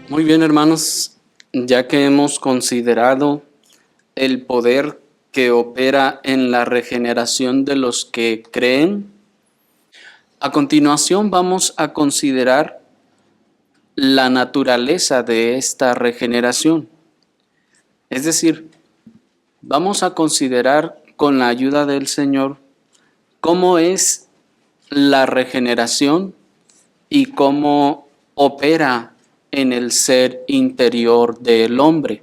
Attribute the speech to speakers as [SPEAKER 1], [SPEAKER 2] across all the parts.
[SPEAKER 1] Muy bien, hermanos, ya que hemos considerado el poder que opera en la regeneración de los que creen, a continuación vamos a considerar la naturaleza de esta regeneración. Es decir, vamos a considerar con la ayuda del Señor cómo es la regeneración y cómo opera en el ser interior del hombre.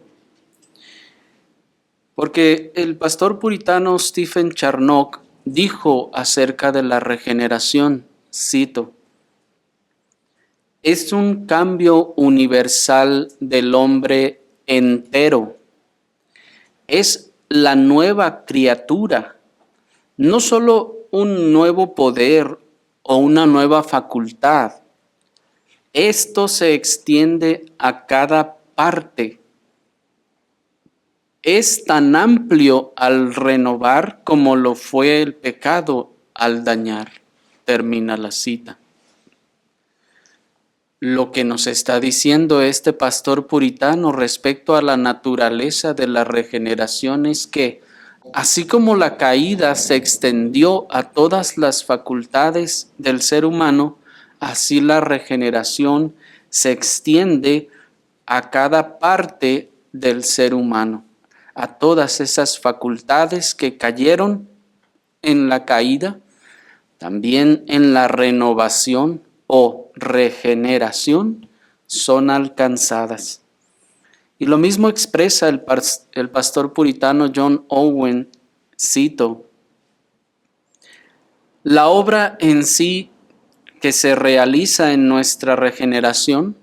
[SPEAKER 1] Porque el pastor puritano Stephen Charnock dijo acerca de la regeneración, cito, es un cambio universal del hombre entero. Es la nueva criatura, no solo un nuevo poder o una nueva facultad. Esto se extiende a cada parte. Es tan amplio al renovar como lo fue el pecado al dañar. Termina la cita. Lo que nos está diciendo este pastor puritano respecto a la naturaleza de la regeneración es que, así como la caída se extendió a todas las facultades del ser humano, así la regeneración se extiende a cada parte del ser humano, a todas esas facultades que cayeron en la caída, también en la renovación o regeneración son alcanzadas. Y lo mismo expresa el pastor puritano John Owen, cito, la obra en sí que se realiza en nuestra regeneración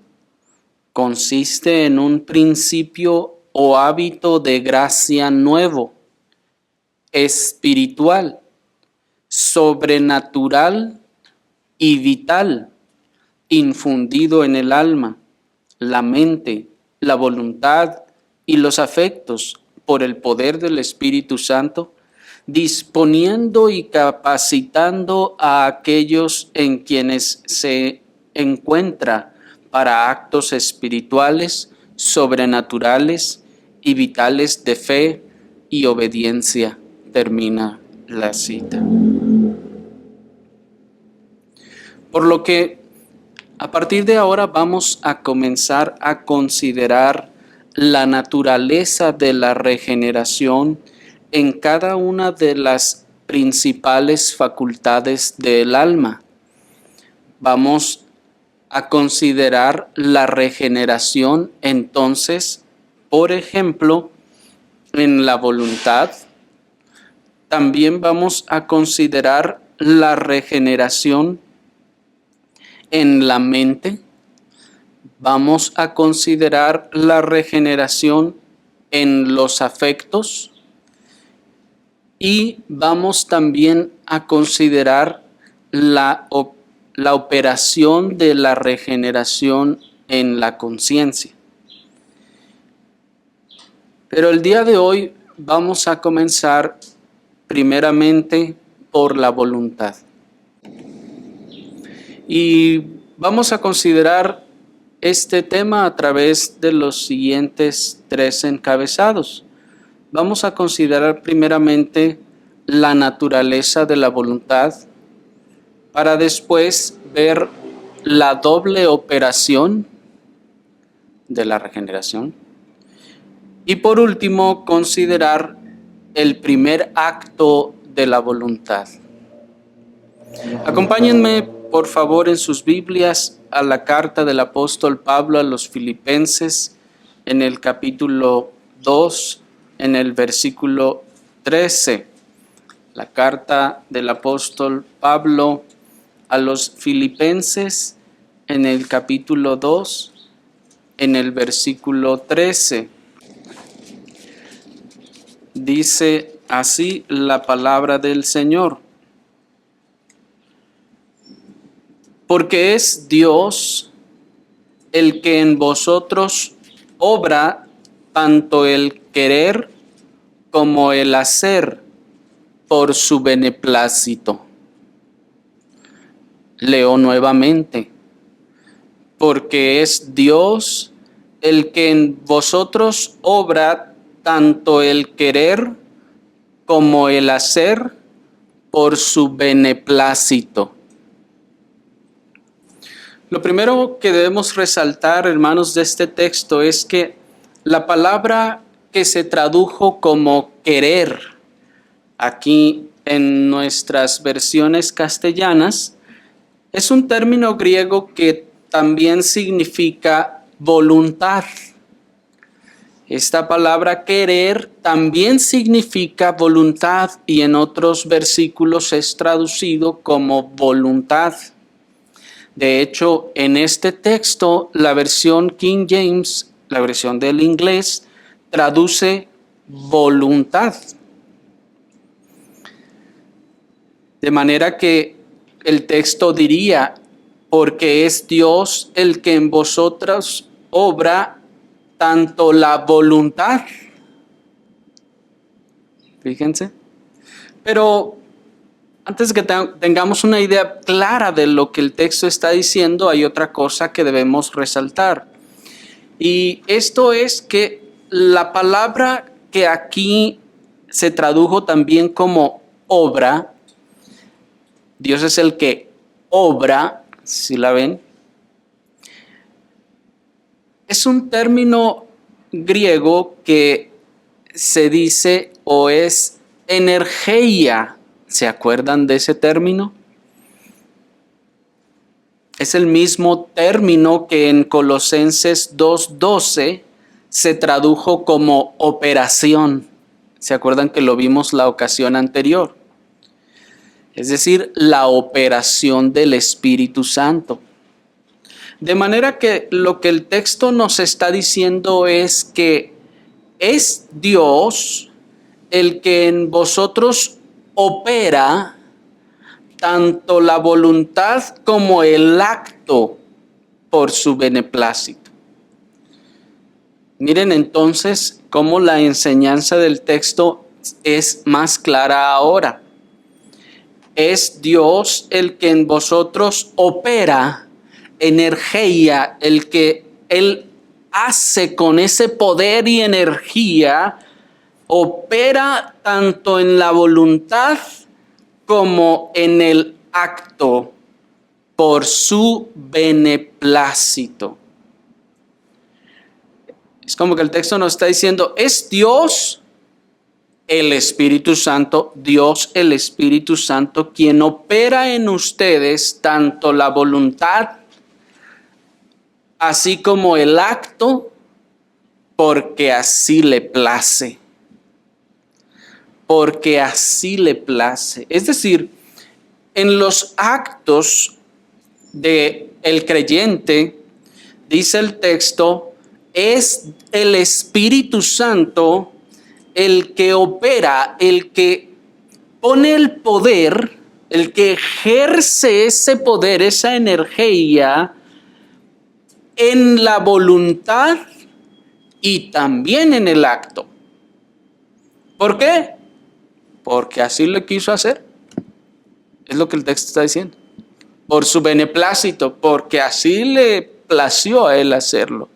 [SPEAKER 1] consiste en un principio o hábito de gracia nuevo, espiritual, sobrenatural y vital, infundido en el alma, la mente, la voluntad y los afectos por el poder del Espíritu Santo, disponiendo y capacitando a aquellos en quienes se encuentra para actos espirituales, sobrenaturales y vitales de fe y obediencia. Termina la cita. Por lo que a partir de ahora vamos a comenzar a considerar la naturaleza de la regeneración en cada una de las principales facultades del alma. Vamos a considerar la regeneración entonces, por ejemplo, en la voluntad. También vamos a considerar la regeneración en la mente. Vamos a considerar la regeneración en los afectos y vamos también a considerar la operación de la regeneración en la conciencia. Pero el día de hoy vamos a comenzar primeramente por la voluntad. Y vamos a considerar este tema a través de los siguientes 3 encabezados. Vamos a considerar primeramente la naturaleza de la voluntad, para después ver la doble operación de la regeneración. Y por último, considerar el primer acto de la voluntad. Acompáñenme, por favor, en sus Biblias a la carta del apóstol Pablo a los Filipenses, en el capítulo 2, en el versículo 13. La carta del apóstol Pablo a los Filipenses, en el capítulo 2, en el versículo 13. Dice así la palabra del Señor. Porque es Dios el que en vosotros obra tanto el querer como el hacer por su beneplácito. Leo nuevamente. Porque es Dios el que en vosotros obra tanto el querer como el hacer por su beneplácito. Lo primero que debemos resaltar, hermanos, de este texto es que la palabra que se tradujo como querer aquí en nuestras versiones castellanas es un término griego que también significa voluntad. Esta palabra querer también significa voluntad y en otros versículos es traducido como voluntad. De hecho, en este texto, la versión King James, la versión del inglés, traduce voluntad. De manera que el texto diría, porque es Dios el que en vosotros obra tanto la voluntad. Fíjense. Pero antes que tengamos una idea clara de lo que el texto está diciendo, hay otra cosa que debemos resaltar. Y esto es que la palabra que aquí se tradujo también como obra, Dios es el que obra, si la ven, es un término griego que se dice o es energía. ¿Se acuerdan de ese término? Es el mismo término que en Colosenses 2:12 se tradujo como operación. ¿Se acuerdan que lo vimos la ocasión anterior? Es decir, la operación del Espíritu Santo. De manera que lo que el texto nos está diciendo es que es Dios el que en vosotros opera tanto la voluntad como el acto por su beneplácito. Miren entonces cómo la enseñanza del texto es más clara ahora. Es Dios el que en vosotros opera energía, el que Él hace con ese poder y energía, opera tanto en la voluntad como en el acto por su beneplácito. Es como que el texto nos está diciendo, es Dios el Espíritu Santo, Dios el Espíritu Santo, quien opera en ustedes tanto la voluntad así como el acto, porque así le place. Porque así le place. Es decir, en los actos del creyente, dice el texto, es el Espíritu Santo el que opera, el que pone el poder, el que ejerce ese poder, esa energía en la voluntad y también en el acto. ¿Por qué? Porque así lo quiso hacer. Es lo que el texto está diciendo. Por su beneplácito, porque así le plació a él hacerlo.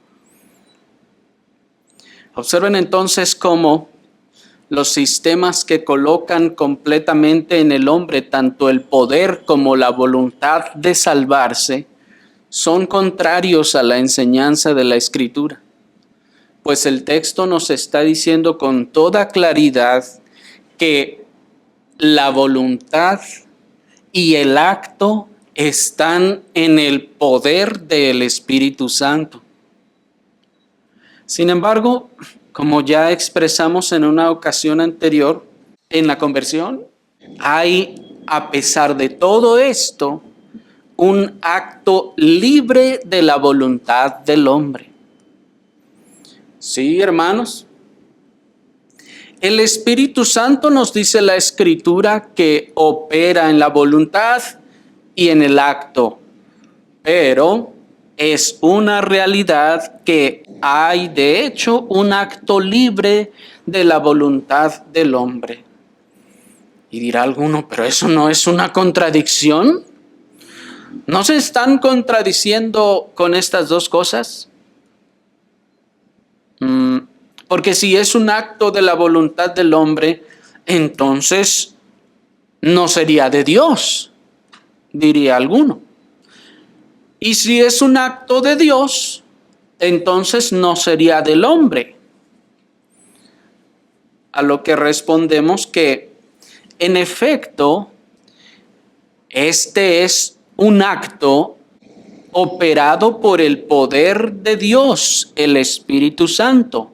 [SPEAKER 1] Observen entonces cómo los sistemas que colocan completamente en el hombre tanto el poder como la voluntad de salvarse son contrarios a la enseñanza de la Escritura. Pues el texto nos está diciendo con toda claridad que la voluntad y el acto están en el poder del Espíritu Santo. Sin embargo, como ya expresamos en una ocasión anterior, en la conversión hay, a pesar de todo esto, un acto libre de la voluntad del hombre. Sí, hermanos. El Espíritu Santo nos dice la Escritura que opera en la voluntad y en el acto, pero es una realidad que hay de hecho un acto libre de la voluntad del hombre. Y dirá alguno, pero eso no es una contradicción. ¿No se están contradiciendo con estas dos cosas? Porque si es un acto de la voluntad del hombre, entonces no sería de Dios, diría alguno. Y si es un acto de Dios, entonces no sería del hombre. A lo que respondemos que, en efecto, este es un acto operado por el poder de Dios, el Espíritu Santo.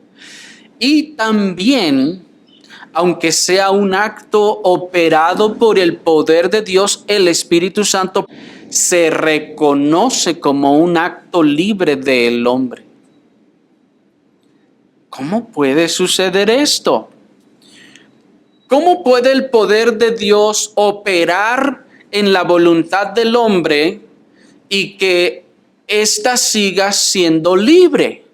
[SPEAKER 1] Y también, aunque sea un acto operado por el poder de Dios, el Espíritu Santo se reconoce como un acto libre del hombre. ¿Cómo puede suceder esto? ¿Cómo puede el poder de Dios operar en la voluntad del hombre y que ésta siga siendo libre?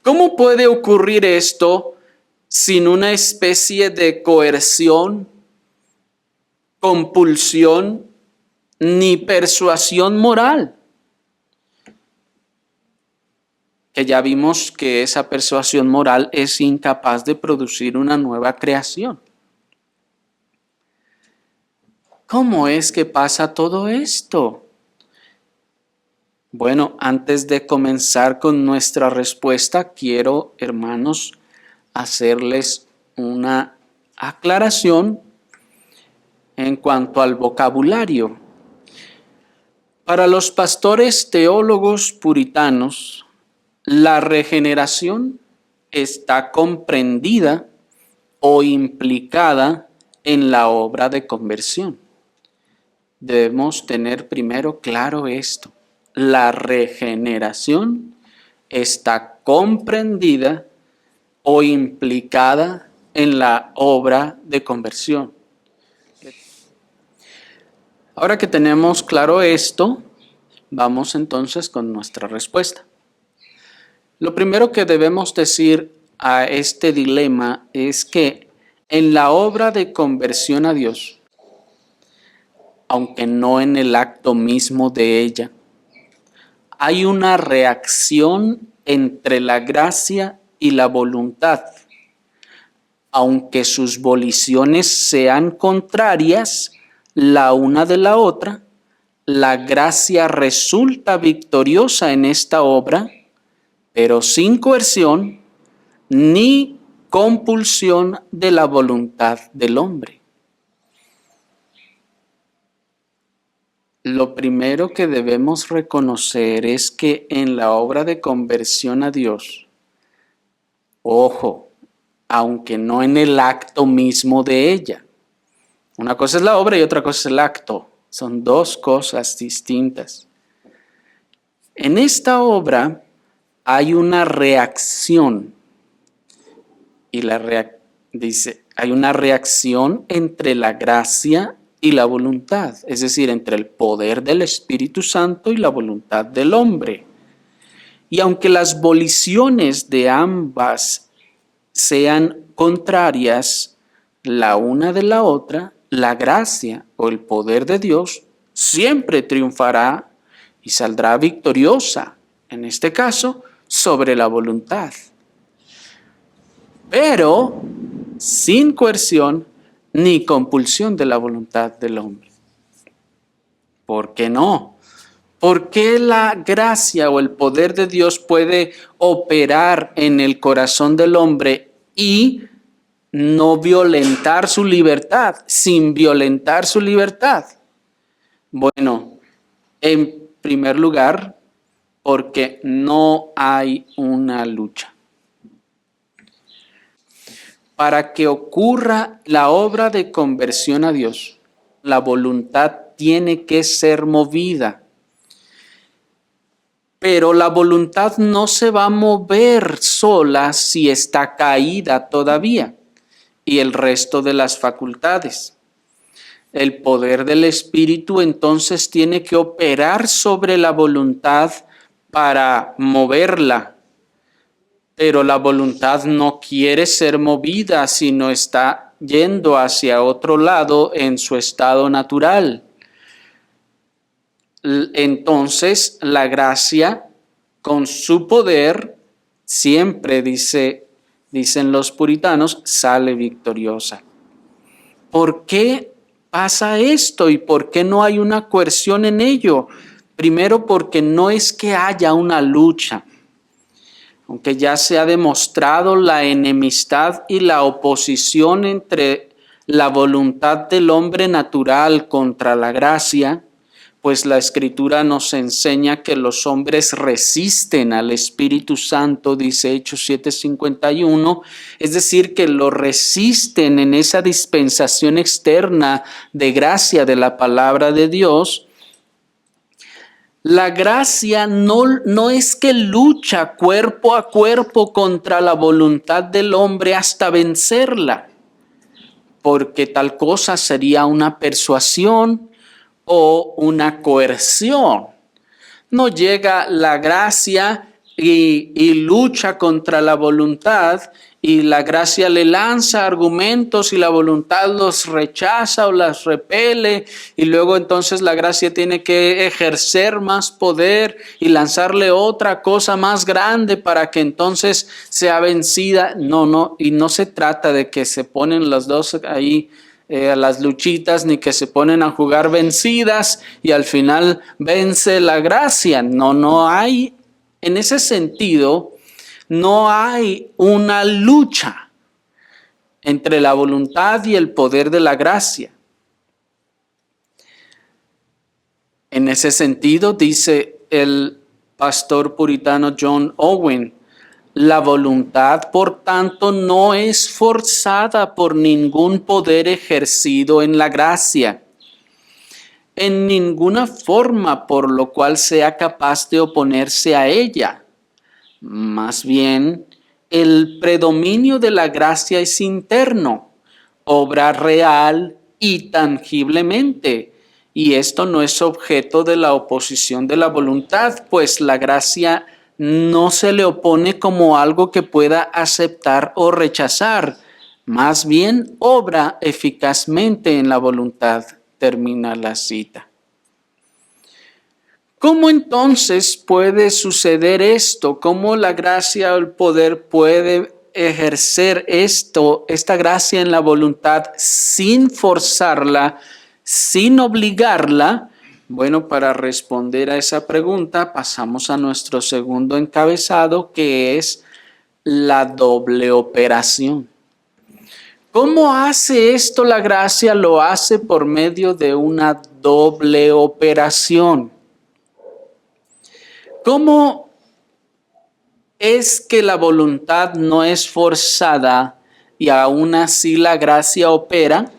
[SPEAKER 1] ¿Cómo puede ocurrir esto sin una especie de coerción, compulsión, ni persuasión moral? Que ya vimos que esa persuasión moral es incapaz de producir una nueva creación. ¿Cómo es que pasa todo esto? Bueno, antes de comenzar con nuestra respuesta, quiero, hermanos, hacerles una aclaración en cuanto al vocabulario. Para los pastores teólogos puritanos, la regeneración está comprendida o implicada en la obra de conversión. Debemos tener primero claro esto. La regeneración está comprendida o implicada en la obra de conversión. Ahora que tenemos claro esto, vamos entonces con nuestra respuesta. Lo primero que debemos decir a este dilema es que en la obra de conversión a Dios, aunque no en el acto mismo de ella, hay una reacción entre la gracia y la voluntad. Aunque sus voliciones sean contrarias la una de la otra, la gracia resulta victoriosa en esta obra, pero sin coerción ni compulsión de la voluntad del hombre. Lo primero que debemos reconocer es que en la obra de conversión a Dios, ojo, aunque no en el acto mismo de ella. Una cosa es la obra y otra cosa es el acto. Son dos cosas distintas. En esta obra hay una reacción. Y dice, hay una reacción entre la gracia y la voluntad. Es decir, entre el poder del Espíritu Santo y la voluntad del hombre. Y aunque las voliciones de ambas sean contrarias la una de la otra, la gracia o el poder de Dios siempre triunfará y saldrá victoriosa, en este caso, sobre la voluntad. Pero sin coerción ni compulsión de la voluntad del hombre. ¿Por qué no? ¿Por qué la gracia o el poder de Dios puede operar en el corazón del hombre y no violentar su libertad, sin violentar su libertad? Bueno, en primer lugar, porque no hay una lucha. Para que ocurra la obra de conversión a Dios, la voluntad tiene que ser movida. Pero la voluntad no se va a mover sola si está caída todavía, y el resto de las facultades. El poder del Espíritu entonces tiene que operar sobre la voluntad para moverla. Pero la voluntad no quiere ser movida, sino está yendo hacia otro lado en su estado natural. Entonces la gracia con su poder siempre, dicen los puritanos, sale victoriosa. ¿Por qué pasa esto y por qué no hay una coerción en ello? Primero, porque no es que haya una lucha. Aunque ya se ha demostrado la enemistad y la oposición entre la voluntad del hombre natural contra la gracia, pues la Escritura nos enseña que los hombres resisten al Espíritu Santo, dice Hechos 7:51, es decir, que lo resisten en esa dispensación externa de gracia de la palabra de Dios. La gracia no es que lucha cuerpo a cuerpo contra la voluntad del hombre hasta vencerla, porque tal cosa sería una persuasión o una coerción. No llega la gracia y lucha contra la voluntad, y la gracia le lanza argumentos y la voluntad los rechaza o las repele, y luego entonces la gracia tiene que ejercer más poder y lanzarle otra cosa más grande para que entonces sea vencida. No, y no se trata de que se ponen los dos ahí a las luchitas, ni que se ponen a jugar vencidas y al final vence la gracia. No hay, en ese sentido, no hay una lucha entre la voluntad y el poder de la gracia. En ese sentido, dice el pastor puritano John Owen, la voluntad, por tanto, no es forzada por ningún poder ejercido en la gracia, en ninguna forma por lo cual sea capaz de oponerse a ella. Más bien, el predominio de la gracia es interno, obra real y tangiblemente, y esto no es objeto de la oposición de la voluntad, pues la gracia no se le opone como algo que pueda aceptar o rechazar, más bien obra eficazmente en la voluntad. Termina la cita. ¿Cómo entonces puede suceder esto? ¿Cómo la gracia o el poder puede ejercer esta gracia en la voluntad sin forzarla, sin obligarla? Bueno, para responder a esa pregunta pasamos a nuestro segundo encabezado, que es la doble operación. ¿Cómo hace esto la gracia? Lo hace por medio de una doble operación. ¿Cómo es que la voluntad no es forzada y aún así la gracia opera?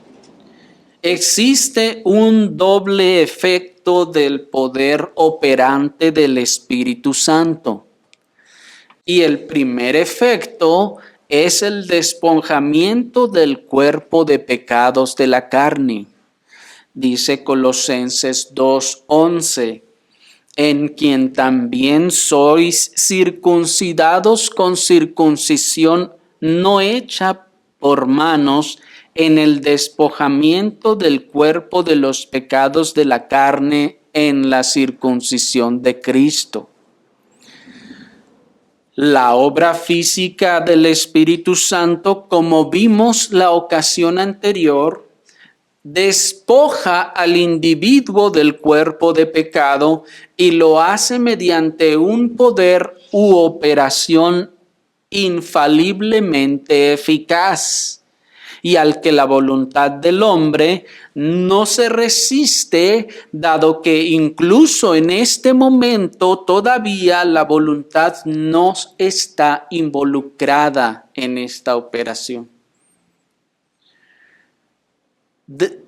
[SPEAKER 1] Existe un doble efecto del poder operante del Espíritu Santo. Y el primer efecto es el despojamiento del cuerpo de pecados de la carne. Dice Colosenses 2:11. En quien también sois circuncidados con circuncisión no hecha por manos, en el despojamiento del cuerpo de los pecados de la carne en la circuncisión de Cristo. La obra física del Espíritu Santo, como vimos la ocasión anterior, despoja al individuo del cuerpo de pecado y lo hace mediante un poder u operación infaliblemente eficaz, y al que la voluntad del hombre no se resiste, dado que incluso en este momento todavía la voluntad no está involucrada en esta operación.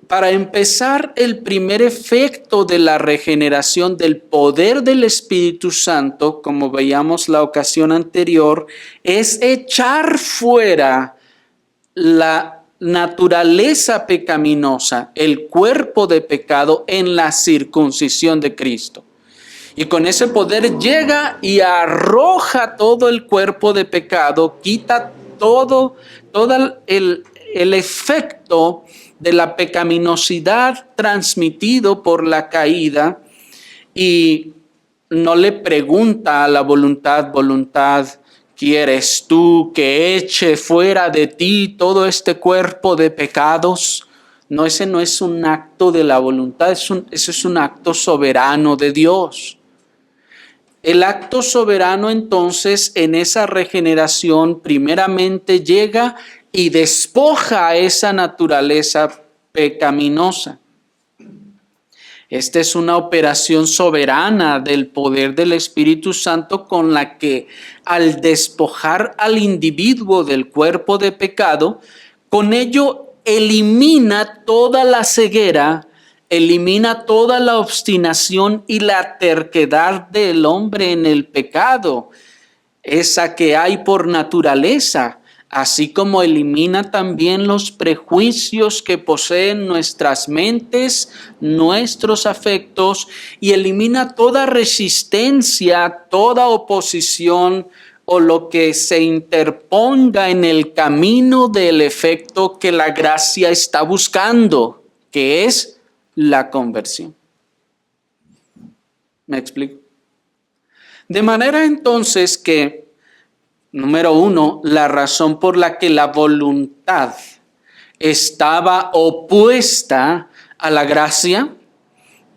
[SPEAKER 1] Para empezar, el primer efecto de la regeneración del poder del Espíritu Santo, como veíamos la ocasión anterior, es echar fuera la naturaleza pecaminosa, el cuerpo de pecado en la circuncisión de Cristo. Y con ese poder llega y arroja todo el cuerpo de pecado, quita todo el efecto de la pecaminosidad transmitido por la caída, y no le pregunta a la voluntad, ¿Quieres tú que eche fuera de ti todo este cuerpo de pecados? No, ese no es un acto de la voluntad, ese es un acto soberano de Dios. El acto soberano entonces en esa regeneración primeramente llega y despoja a esa naturaleza pecaminosa. Esta es una operación soberana del poder del Espíritu Santo con la que al despojar al individuo del cuerpo de pecado, con ello elimina toda la ceguera, elimina toda la obstinación y la terquedad del hombre en el pecado, esa que hay por naturaleza, así como elimina también los prejuicios que poseen nuestras mentes, nuestros afectos, y elimina toda resistencia, toda oposición o lo que se interponga en el camino del efecto que la gracia está buscando, que es la conversión. ¿Me explico? De manera entonces que, número uno, la razón por la que la voluntad estaba opuesta a la gracia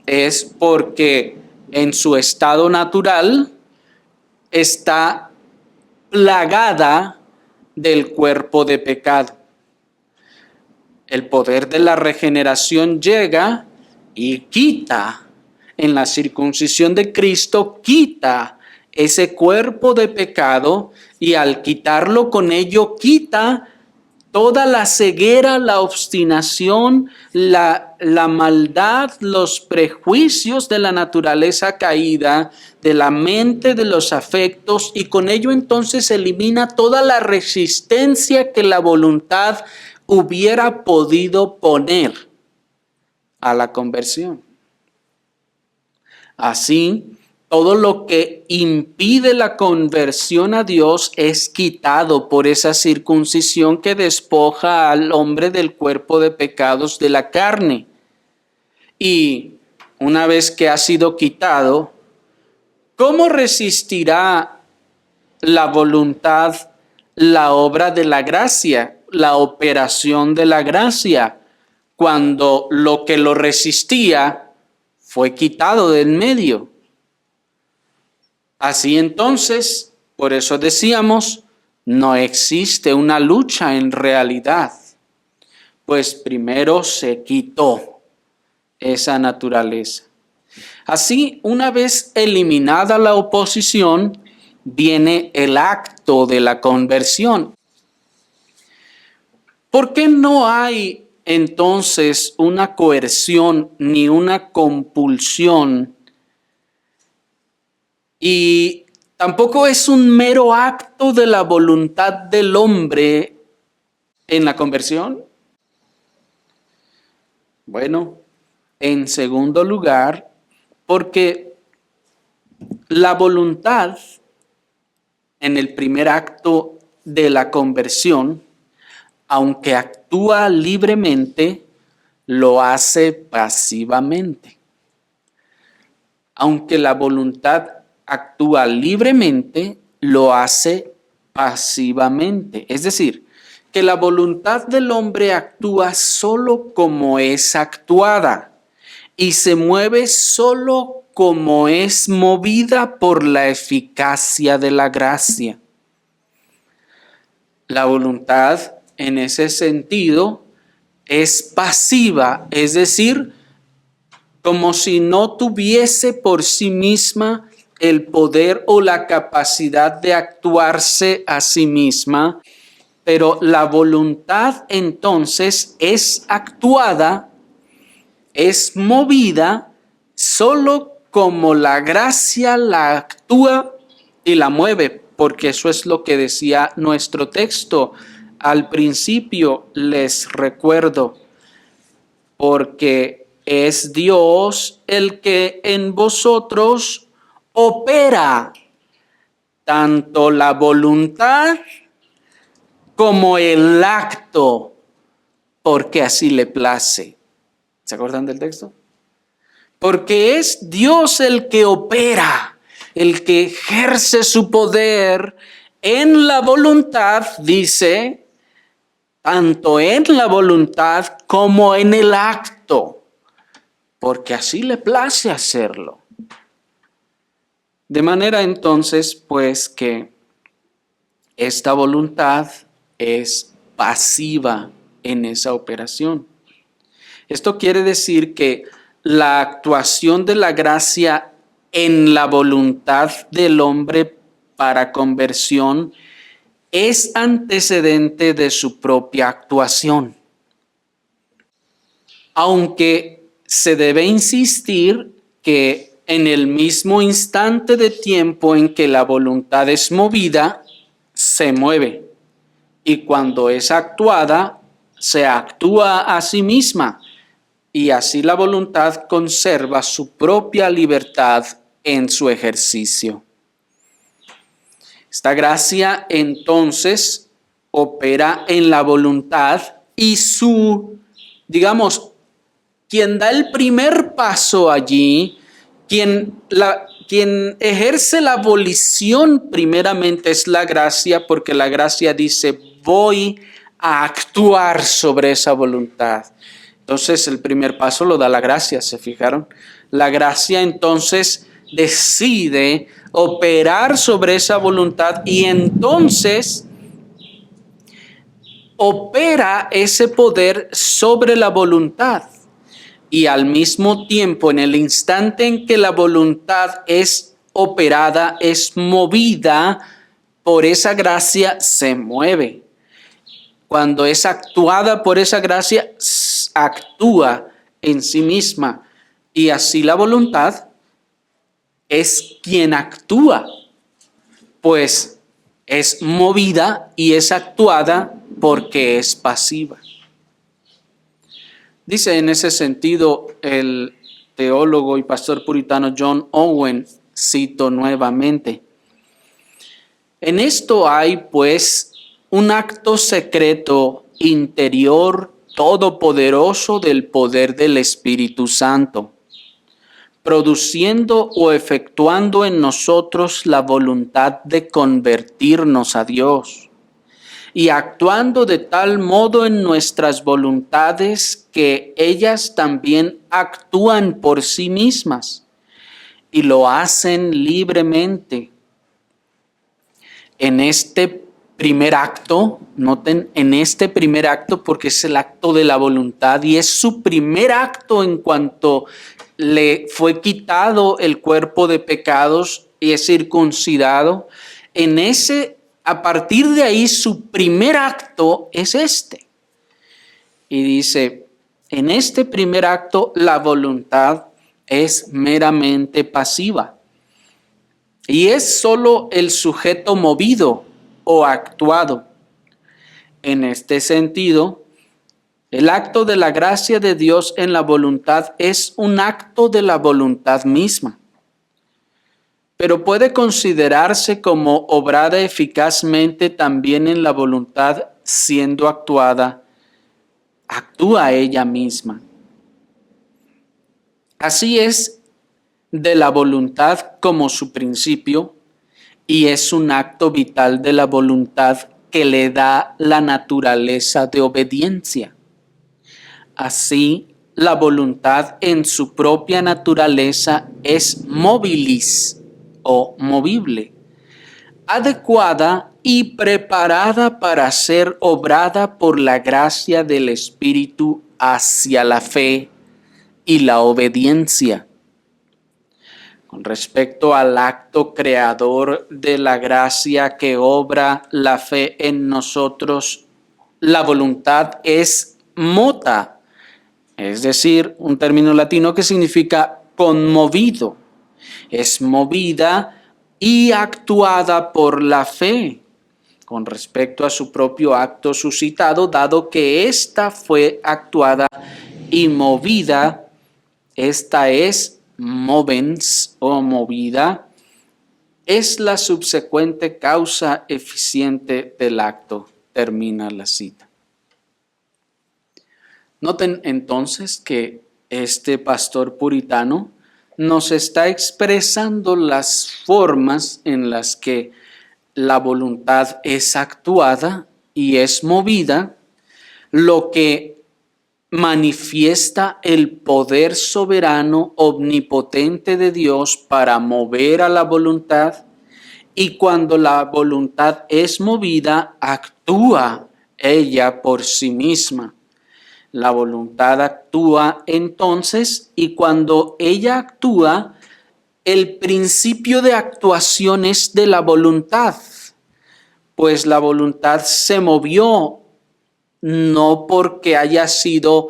[SPEAKER 1] es porque en su estado natural está plagada del cuerpo de pecado. El poder de la regeneración llega y quita, en la circuncisión de Cristo, quita ese cuerpo de pecado y al quitarlo con ello quita toda la ceguera, la obstinación, la maldad, los prejuicios de la naturaleza caída, de la mente, de los afectos, y con ello entonces elimina toda la resistencia que la voluntad hubiera podido poner a la conversión. Así, todo lo que impide la conversión a Dios es quitado por esa circuncisión que despoja al hombre del cuerpo de pecados de la carne. Y una vez que ha sido quitado, ¿cómo resistirá la voluntad la obra de la gracia, la operación de la gracia, cuando lo que lo resistía fue quitado del medio? Así entonces, por eso decíamos, no existe una lucha en realidad, pues primero se quitó esa naturaleza. Así, una vez eliminada la oposición, viene el acto de la conversión. ¿Por qué no hay entonces una coerción ni una compulsión? Y tampoco es un mero acto de la voluntad del hombre en la conversión. Bueno, en segundo lugar, porque la voluntad en el primer acto de la conversión, aunque actúa libremente, lo hace pasivamente. Aunque la voluntad actúa libremente, lo hace pasivamente. Es decir, que la voluntad del hombre actúa solo como es actuada y se mueve solo como es movida por la eficacia de la gracia. La voluntad, en ese sentido, es pasiva, es decir, como si no tuviese por sí misma el poder o la capacidad de actuarse a sí misma, pero la voluntad entonces es actuada, es movida solo como la gracia la actúa y la mueve, porque eso es lo que decía nuestro texto al principio, les recuerdo, porque es Dios el que en vosotros opera tanto la voluntad como el acto, porque así le place. ¿Se acuerdan del texto? Porque es Dios el que opera, el que ejerce su poder en la voluntad, dice, tanto en la voluntad como en el acto, porque así le place hacerlo. De manera entonces, pues, que esta voluntad es pasiva en esa operación. Esto quiere decir que la actuación de la gracia en la voluntad del hombre para conversión es antecedente de su propia actuación. Aunque se debe insistir que en el mismo instante de tiempo en que la voluntad es movida, se mueve. Y cuando es actuada, se actúa a sí misma. Y así la voluntad conserva su propia libertad en su ejercicio. Esta gracia entonces opera en la voluntad y quien da el primer paso allí, quien ejerce la volición primeramente es la gracia, porque la gracia dice, voy a actuar sobre esa voluntad. Entonces el primer paso lo da la gracia, ¿se fijaron? La gracia entonces decide operar sobre esa voluntad y entonces opera ese poder sobre la voluntad. Y al mismo tiempo, en el instante en que la voluntad es operada, es movida por esa gracia, se mueve. Cuando es actuada por esa gracia, actúa en sí misma. Y así la voluntad es quien actúa, pues es movida y es actuada porque es pasiva. Dice en ese sentido el teólogo y pastor puritano John Owen, cito nuevamente, en esto hay pues un acto secreto interior todopoderoso del poder del Espíritu Santo, produciendo o efectuando en nosotros la voluntad de convertirnos a Dios y actuando de tal modo en nuestras voluntades que ellas también actúan por sí mismas y lo hacen libremente. En este primer acto, noten, en este primer acto, porque es el acto de la voluntad y es su primer acto en cuanto le fue quitado el cuerpo de pecados y es circuncidado, a partir de ahí su primer acto es este. Y dice, en este primer acto la voluntad es meramente pasiva. Y es solo el sujeto movido o actuado. En este sentido, el acto de la gracia de Dios en la voluntad es un acto de la voluntad misma, pero puede considerarse como obrada eficazmente también en la voluntad siendo actuada, actúa ella misma. Así es de la voluntad como su principio y es un acto vital de la voluntad que le da la naturaleza de obediencia. Así, la voluntad en su propia naturaleza es movilis o movible, adecuada y preparada para ser obrada por la gracia del Espíritu hacia la fe y la obediencia. Con respecto al acto creador de la gracia que obra la fe en nosotros, la voluntad es mota, es decir, un término latino que significa conmovido. Es movida y actuada por la fe con respecto a su propio acto suscitado, dado que ésta fue actuada y movida, esta es movens o movida, es la subsecuente causa eficiente del acto. Termina la cita. Noten entonces que este pastor puritano nos está expresando las formas en las que la voluntad es actuada y es movida, lo que manifiesta el poder soberano, omnipotente de Dios para mover a la voluntad, y cuando la voluntad es movida, actúa ella por sí misma. La voluntad actúa entonces, y cuando ella actúa, el principio de actuación es de la voluntad, pues la voluntad se movió no porque haya sido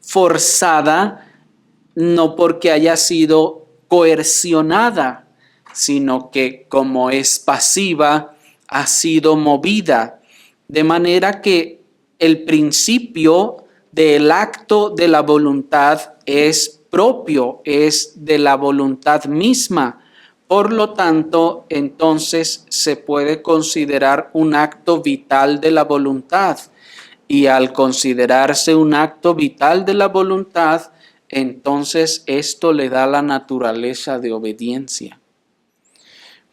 [SPEAKER 1] forzada, no porque haya sido coercionada, sino que como es pasiva, ha sido movida. De manera que el principio del acto de la voluntad es propio, es de la voluntad misma. Por lo tanto, entonces se puede considerar un acto vital de la voluntad. Y al considerarse un acto vital de la voluntad, entonces esto le da la naturaleza de obediencia.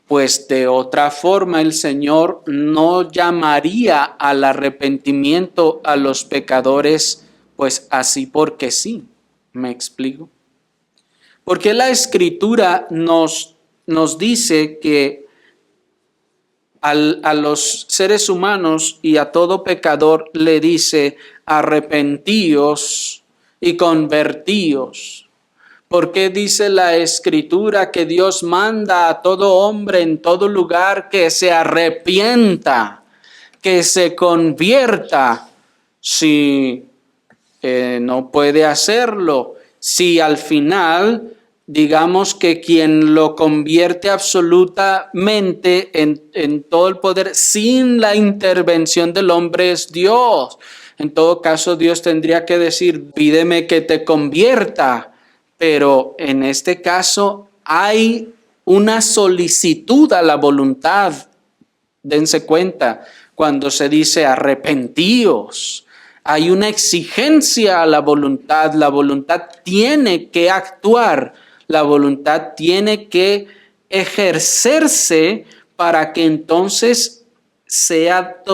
[SPEAKER 1] Pues de otra forma el Señor no llamaría al arrepentimiento a los pecadores, pues así porque sí. ¿Me explico? Porque la Escritura nos dice que a los seres humanos y a todo pecador le dice: arrepentíos y convertíos. ¿Por qué dice la Escritura que Dios manda a todo hombre en todo lugar que se arrepienta, que se convierta? Si no puede hacerlo, si al final, digamos que quien lo convierte absolutamente en todo el poder sin la intervención del hombre es Dios. En todo caso, Dios tendría que decir: pídeme que te convierta. Pero en este caso hay una solicitud a la voluntad. Dense cuenta, cuando se dice arrepentíos, hay una exigencia a la voluntad tiene que actuar, la voluntad tiene que ejercerse para que entonces sea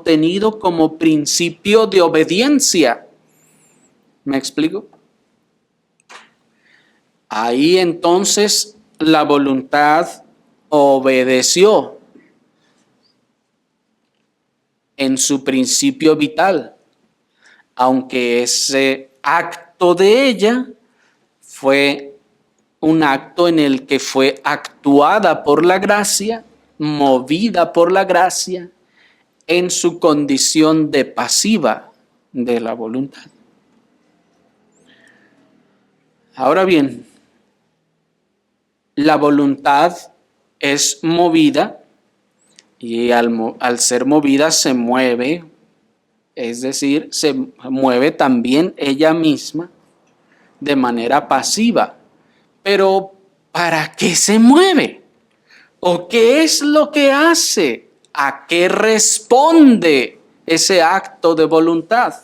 [SPEAKER 1] tenido como principio de obediencia. ¿Me explico? Ahí entonces la voluntad obedeció en su principio vital, aunque ese acto de ella fue un acto en el que fue actuada por la gracia, movida por la gracia, en su condición de pasiva de la voluntad. Ahora bien, la voluntad es movida y al ser movida se mueve, es decir, se mueve también ella misma de manera pasiva. Pero ¿para qué se mueve? ¿O qué es lo que hace? ¿A qué responde ese acto de voluntad?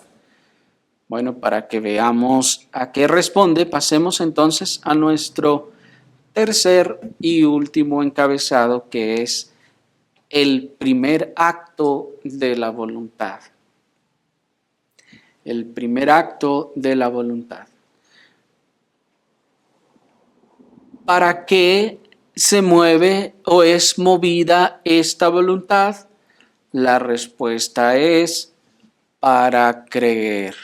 [SPEAKER 1] Bueno, para que veamos a qué responde, pasemos entonces a nuestro tercer y último encabezado, que es el primer acto de la voluntad. El primer acto de la voluntad. ¿Para qué se mueve o es movida esta voluntad? La respuesta es para creer.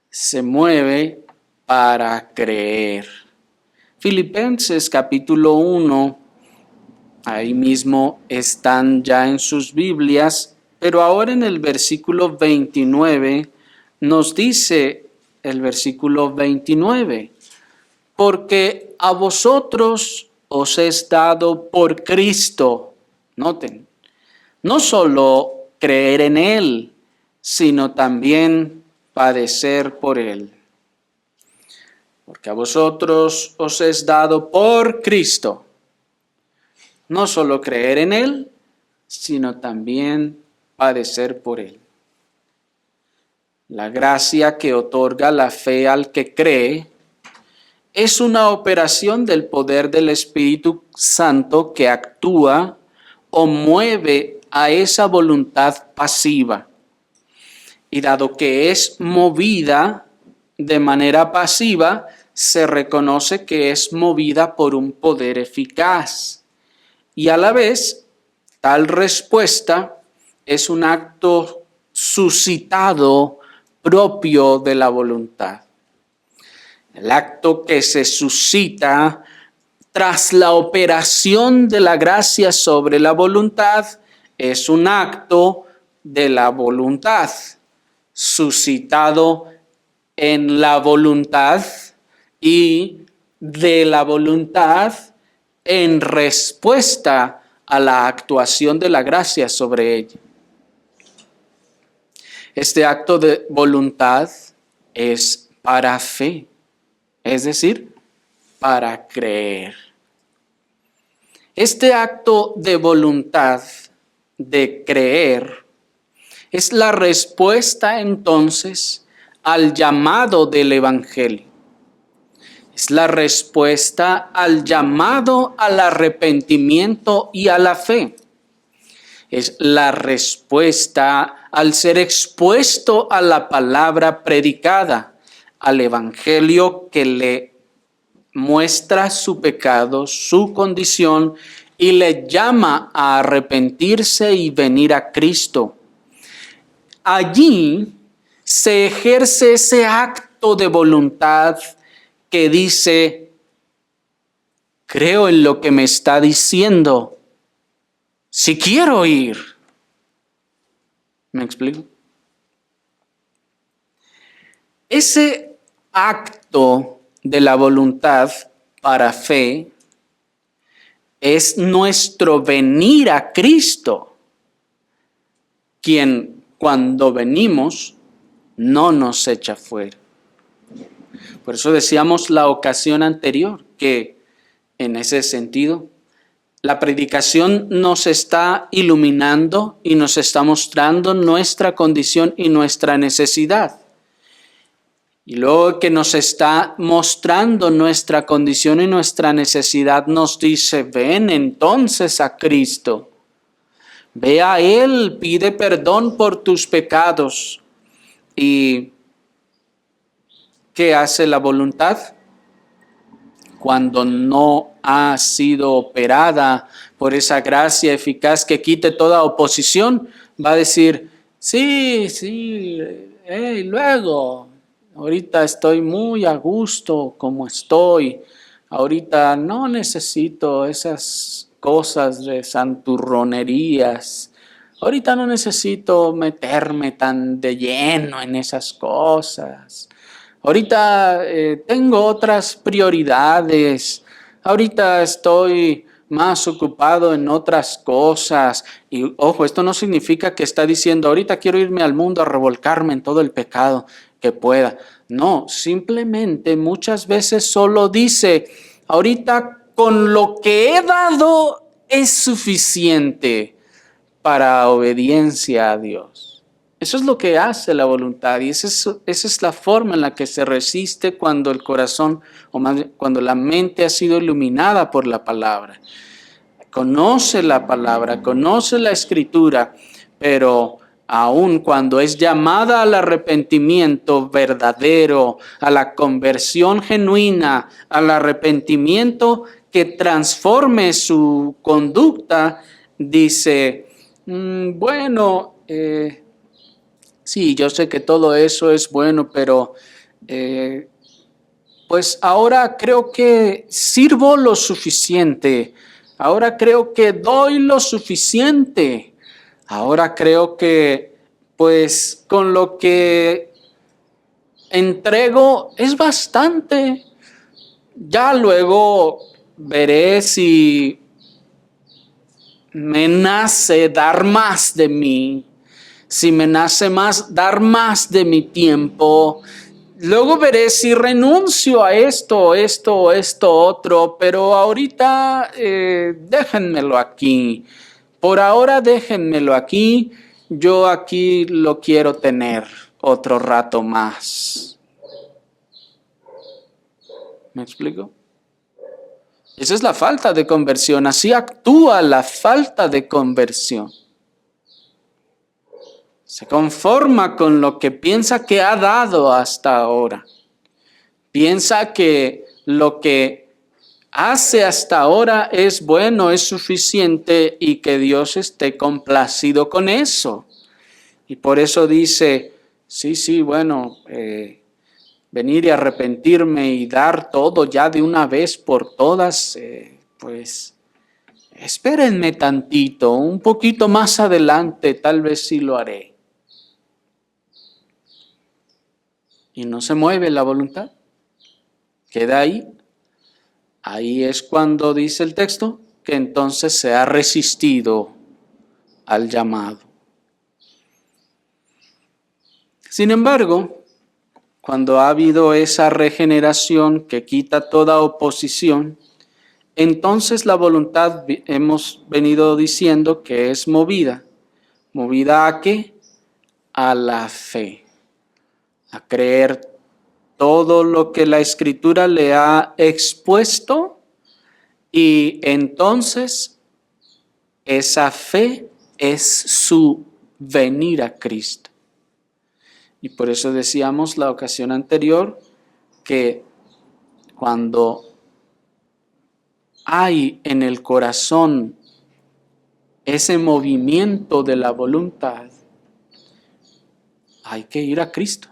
[SPEAKER 1] Se mueve para creer. Filipenses capítulo 1, ahí mismo están ya en sus Biblias, pero ahora en el versículo 29 nos dice el versículo 29, porque a vosotros os es dado por Cristo, noten, no solo creer en Él, sino también padecer por Él. Porque a vosotros os es dado por Cristo, no solo creer en Él, sino también padecer por Él. La gracia que otorga la fe al que cree es una operación del poder del Espíritu Santo que actúa o mueve a esa voluntad pasiva. Y dado que es movida de manera pasiva, se reconoce que es movida por un poder eficaz. Y a la vez, tal respuesta es un acto suscitado propio de la voluntad. El acto que se suscita tras la operación de la gracia sobre la voluntad es un acto de la voluntad, suscitado en la voluntad y de la voluntad en respuesta a la actuación de la gracia sobre ella. Este acto de voluntad es para fe, es decir, para creer. Este acto de voluntad, de creer, es la respuesta entonces al llamado del Evangelio. Es la respuesta al llamado al arrepentimiento y a la fe. Es la respuesta al ser expuesto a la palabra predicada, al Evangelio que le muestra su pecado, su condición y le llama a arrepentirse y venir a Cristo. Allí se ejerce ese acto de voluntad que dice, creo en lo que me está diciendo, si quiero ir. ¿Me explico? Ese acto de la voluntad para fe es nuestro venir a Cristo, quien cuando venimos no nos echa fuera. Por eso decíamos la ocasión anterior que en ese sentido la predicación nos está iluminando y nos está mostrando nuestra condición y nuestra necesidad. Y luego que nos está mostrando nuestra condición y nuestra necesidad, nos dice, ven entonces a Cristo. Ve a Él, pide perdón por tus pecados. ¿Y qué hace la voluntad? Cuando no ha sido operada por esa gracia eficaz que quite toda oposición, va a decir, sí, luego. Ahorita estoy muy a gusto como estoy. Ahorita no necesito esas cosas de santurronerías. Ahorita no necesito meterme tan de lleno en esas cosas. Ahorita tengo otras prioridades. Ahorita estoy más ocupado en otras cosas. Y ojo, esto no significa que está diciendo, ahorita quiero irme al mundo a revolcarme en todo el pecado que pueda. No, simplemente muchas veces solo dice, ahorita con lo que he dado es suficiente para obediencia a Dios. Eso es lo que hace la voluntad y esa es la forma en la que se resiste cuando el corazón, o más bien, cuando la mente ha sido iluminada por la palabra. Conoce la palabra, conoce la escritura, pero aun cuando es llamada al arrepentimiento verdadero, a la conversión genuina, al arrepentimiento que transforme su conducta, dice, bueno, sí, yo sé que todo eso es bueno, pero pues ahora creo que sirvo lo suficiente. Ahora creo que doy lo suficiente. Ahora creo que pues con lo que entrego es bastante. Ya luego veré si me nace dar más de mí, si me nace más dar más de mi tiempo. Luego veré si renuncio a esto, otro, pero ahorita déjenmelo aquí. Por ahora déjenmelo aquí, yo aquí lo quiero tener otro rato más. ¿Me explico? Esa es la falta de conversión. Así actúa la falta de conversión. Se conforma con lo que piensa que ha dado hasta ahora. Piensa que lo que hace hasta ahora es bueno, es suficiente y que Dios esté complacido con eso. Y por eso dice, sí, bueno, venir y arrepentirme y dar todo ya de una vez por todas, pues espérenme tantito, un poquito más adelante, tal vez sí lo haré. Y no se mueve la voluntad, queda ahí. Ahí es cuando dice el texto que entonces se ha resistido al llamado. Sin embargo, cuando ha habido esa regeneración que quita toda oposición, entonces la voluntad, hemos venido diciendo que es movida. ¿Movida a qué? A la fe, a creer todo lo que la Escritura le ha expuesto y entonces esa fe es su venir a Cristo. Y por eso decíamos la ocasión anterior que cuando hay en el corazón ese movimiento de la voluntad, hay que ir a Cristo.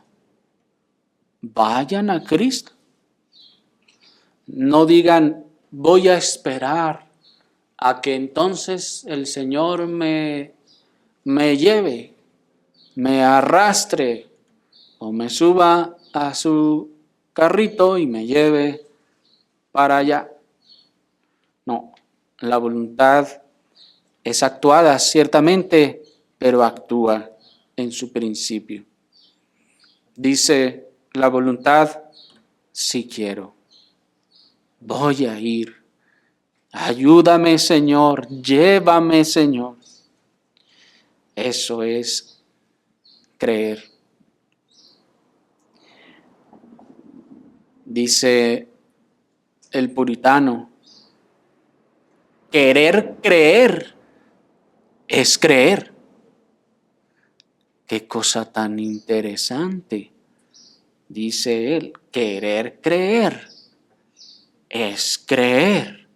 [SPEAKER 1] Vayan a Cristo. No digan, voy a esperar a que entonces el Señor me lleve, me arrastre o me suba a su carrito y me lleve para allá. No, la voluntad es actuada ciertamente, pero actúa en su principio. Dice la voluntad, sí quiero, voy a ir. Ayúdame, Señor, llévame, Señor. Eso es creer. Dice el puritano, querer creer es creer. Qué cosa tan interesante. Dice él, querer creer es creer.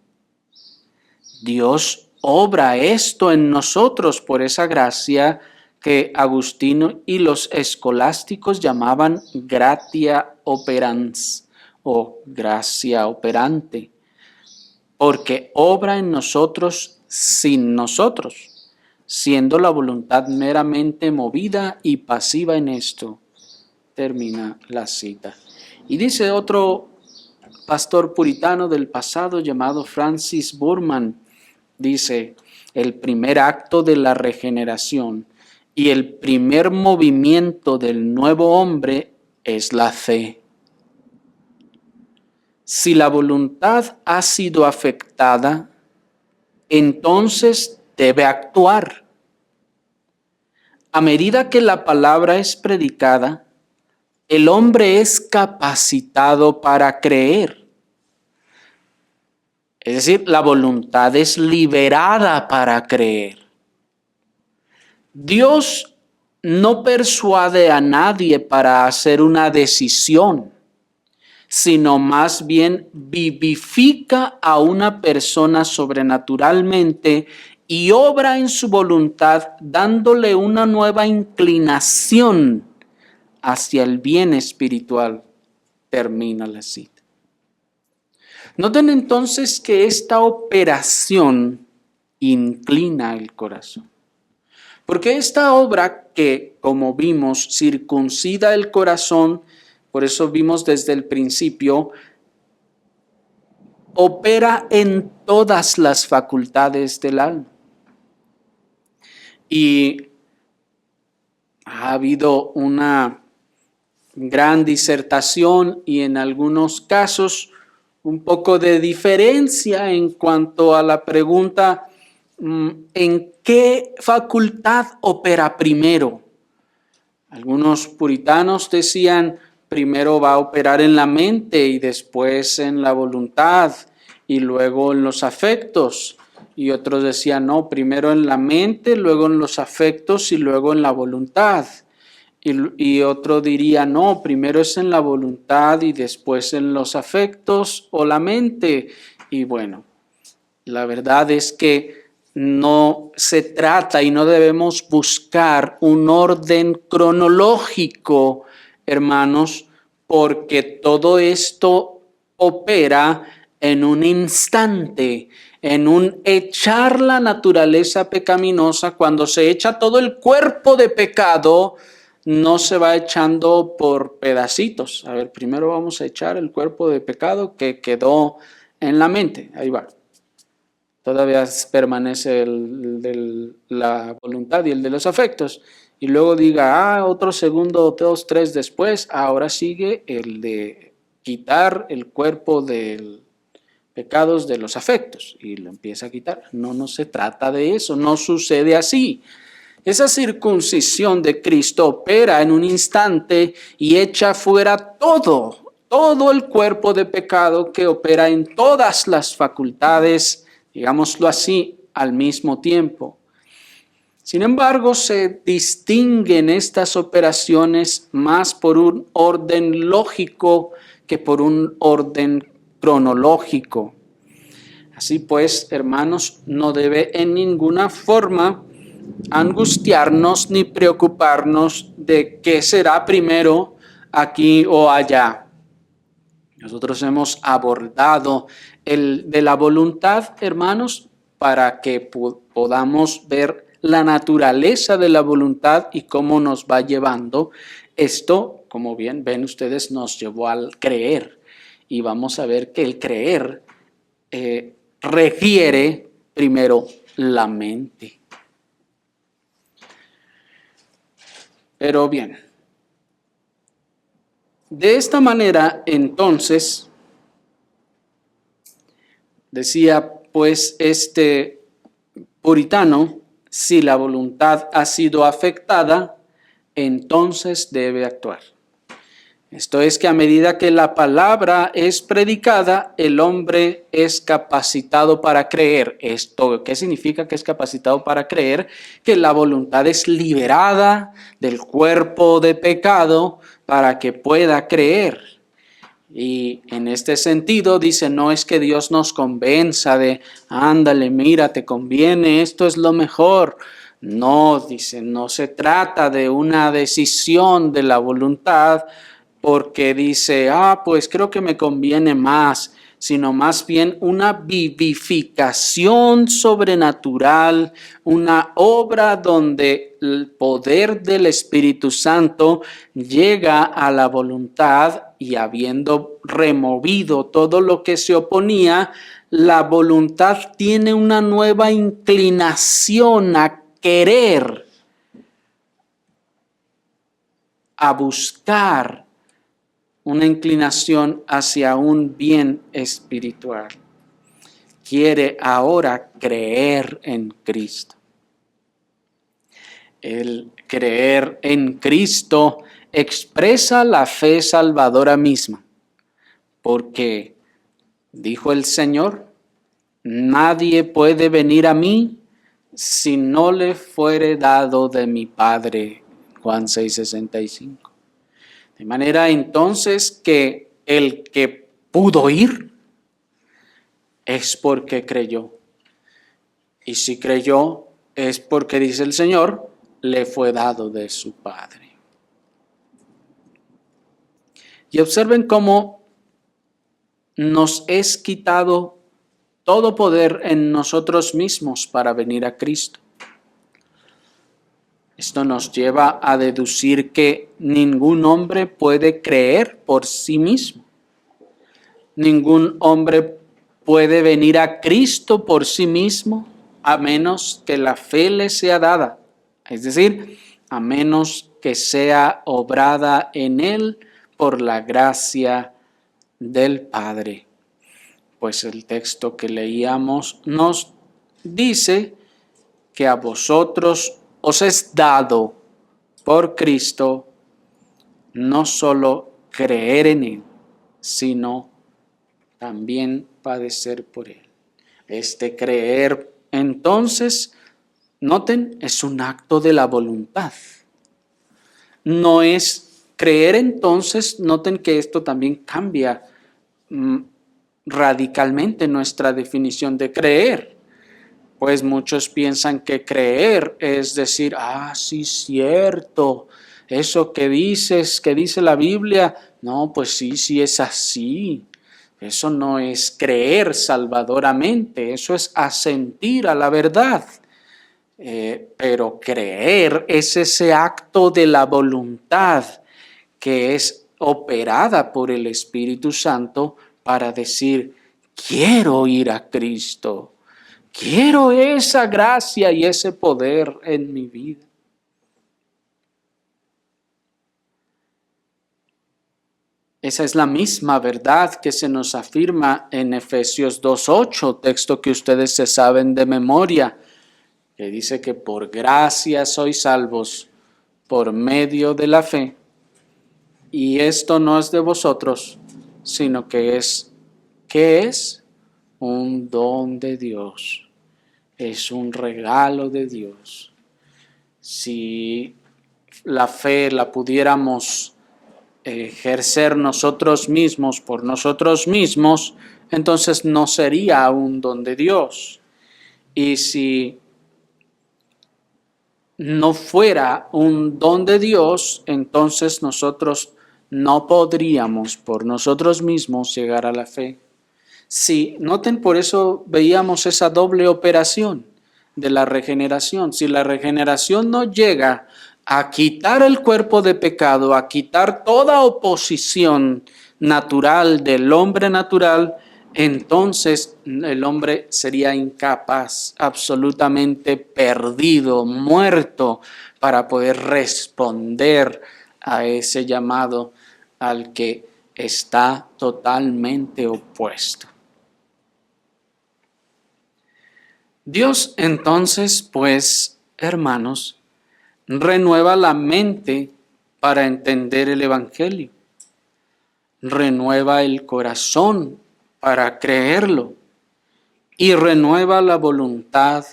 [SPEAKER 1] Dios obra esto en nosotros por esa gracia que Agustino y los escolásticos llamaban gratia operans o gracia operante, porque obra en nosotros sin nosotros, siendo la voluntad meramente movida y pasiva en esto. Termina la cita. Y dice otro pastor puritano del pasado llamado Francis Burman, dice, el primer acto de la regeneración y el primer movimiento del nuevo hombre es la fe. Si la voluntad ha sido afectada, entonces debe actuar. A medida que la palabra es predicada, el hombre es capacitado para creer. Es decir, la voluntad es liberada para creer. Dios no persuade a nadie para hacer una decisión, sino más bien vivifica a una persona sobrenaturalmente y obra en su voluntad dándole una nueva inclinación hacia el bien espiritual. Termina la cita. Noten entonces que esta operación inclina el corazón. Porque esta obra que, como vimos, circuncida el corazón, por eso vimos desde el principio, opera en todas las facultades del alma. Y ha habido una gran disertación y en algunos casos un poco de diferencia en cuanto a la pregunta ¿en qué facultad opera primero? Algunos puritanos decían primero va a operar en la mente y después en la voluntad y luego en los afectos. Y otros decían, no, primero en la mente, luego en los afectos y luego en la voluntad. Y otro diría, no, primero es en la voluntad y después en los afectos o la mente. Y bueno, la verdad es que no se trata y no debemos buscar un orden cronológico, hermanos, porque todo esto opera en un instante, en un echar la naturaleza pecaminosa. Cuando se echa todo el cuerpo de pecado, no se va echando por pedacitos. A ver, primero vamos a echar el cuerpo de pecado que quedó en la mente. Ahí va. Todavía permanece el de la voluntad y el de los afectos. Y luego diga, otro segundo, 2, 3 después, ahora sigue el de quitar el cuerpo de pecados de los afectos. Y lo empieza a quitar. No se trata de eso, no sucede así. Esa circuncisión de Cristo opera en un instante y echa fuera todo el cuerpo de pecado que opera en todas las facultades, digámoslo así, al mismo tiempo. Sin embargo, se distinguen estas operaciones más por un orden lógico que por un orden cronológico. Así pues, hermanos, no debe en ninguna forma angustiarnos ni preocuparnos de qué será primero aquí o allá. Nosotros hemos abordado el de la voluntad, hermanos, para que podamos ver la naturaleza de la voluntad y cómo nos va llevando. Esto, como bien ven ustedes, nos llevó al creer. Y vamos a ver que el creer requiere primero la mente. Pero bien, de esta manera, entonces, decía pues este puritano, si la voluntad ha sido afectada, entonces debe actuar. Esto es que a medida que la palabra es predicada, el hombre es capacitado para creer. ¿Esto qué significa que es capacitado para creer? Que la voluntad es liberada del cuerpo de pecado para que pueda creer. Y en este sentido dice, no es que Dios nos convenza de, ándale, mira, te conviene, esto es lo mejor. No, dice, no se trata de una decisión de la voluntad, porque dice, pues creo que me conviene más, sino más bien una vivificación sobrenatural, una obra donde el poder del Espíritu Santo llega a la voluntad y habiendo removido todo lo que se oponía, la voluntad tiene una nueva inclinación a querer, a buscar, una inclinación hacia un bien espiritual. Quiere ahora creer en Cristo. El creer en Cristo expresa la fe salvadora misma, porque dijo el Señor, nadie puede venir a mí si no le fuere dado de mi Padre. Juan 6:65. De manera entonces que el que pudo ir es porque creyó. Y si creyó es porque, dice el Señor, le fue dado de su Padre. Y observen cómo nos es quitado todo poder en nosotros mismos para venir a Cristo. Esto nos lleva a deducir que ningún hombre puede creer por sí mismo. Ningún hombre puede venir a Cristo por sí mismo a menos que la fe le sea dada. Es decir, a menos que sea obrada en él por la gracia del Padre. Pues el texto que leíamos nos dice que a vosotros os es dado por Cristo no solo creer en él, sino también padecer por Él. Este creer, entonces, noten, es un acto de la voluntad. No es creer, entonces, noten que esto también cambia radicalmente nuestra definición de creer. Pues muchos piensan que creer es decir, sí, cierto, eso que dices, que dice la Biblia, no, pues sí es así. Eso no es creer salvadoramente, eso es asentir a la verdad. Pero creer es ese acto de la voluntad que es operada por el Espíritu Santo para decir, quiero ir a Cristo, quiero esa gracia y ese poder en mi vida. Esa es la misma verdad que se nos afirma en Efesios 2:8, texto que ustedes se saben de memoria, que dice que por gracia sois salvos por medio de la fe, y esto no es de vosotros, sino que es, ¿qué es? Un don de Dios, es un regalo de Dios. Si la fe la pudiéramos ejercer nosotros mismos por nosotros mismos, entonces no sería un don de Dios. Y si no fuera un don de Dios, entonces nosotros no podríamos por nosotros mismos llegar a la fe. Sí, noten, por eso veíamos esa doble operación de la regeneración. Si la regeneración no llega a quitar el cuerpo de pecado, a quitar toda oposición natural del hombre natural, entonces el hombre sería incapaz, absolutamente perdido, muerto, para poder responder a ese llamado al que está totalmente opuesto. Dios entonces, pues, hermanos, renueva la mente para entender el Evangelio, renueva el corazón para creerlo y renueva la voluntad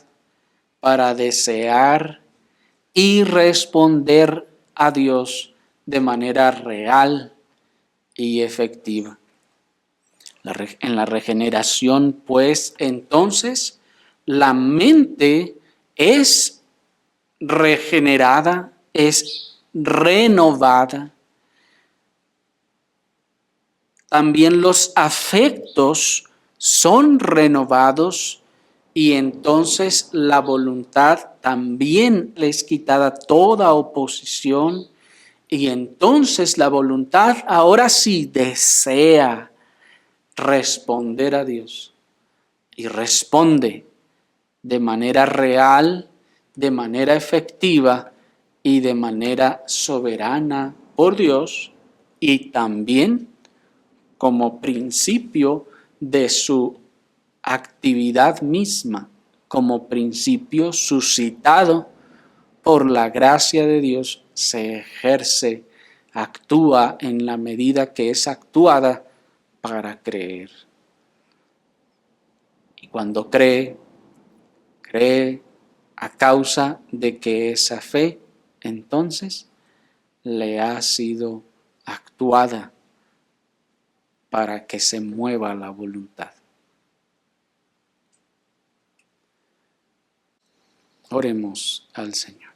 [SPEAKER 1] para desear y responder a Dios de manera real y efectiva. En la regeneración, pues, entonces, la mente es regenerada, es renovada. También los afectos son renovados y entonces la voluntad también le es quitada toda oposición y entonces la voluntad ahora sí desea responder a Dios y responde de manera real, de manera efectiva y de manera soberana por Dios y también como principio de su actividad misma, como principio suscitado por la gracia de Dios, se ejerce, actúa en la medida que es actuada para creer. Y cuando cree a causa de que esa fe entonces le ha sido actuada para que se mueva la voluntad. Oremos al Señor.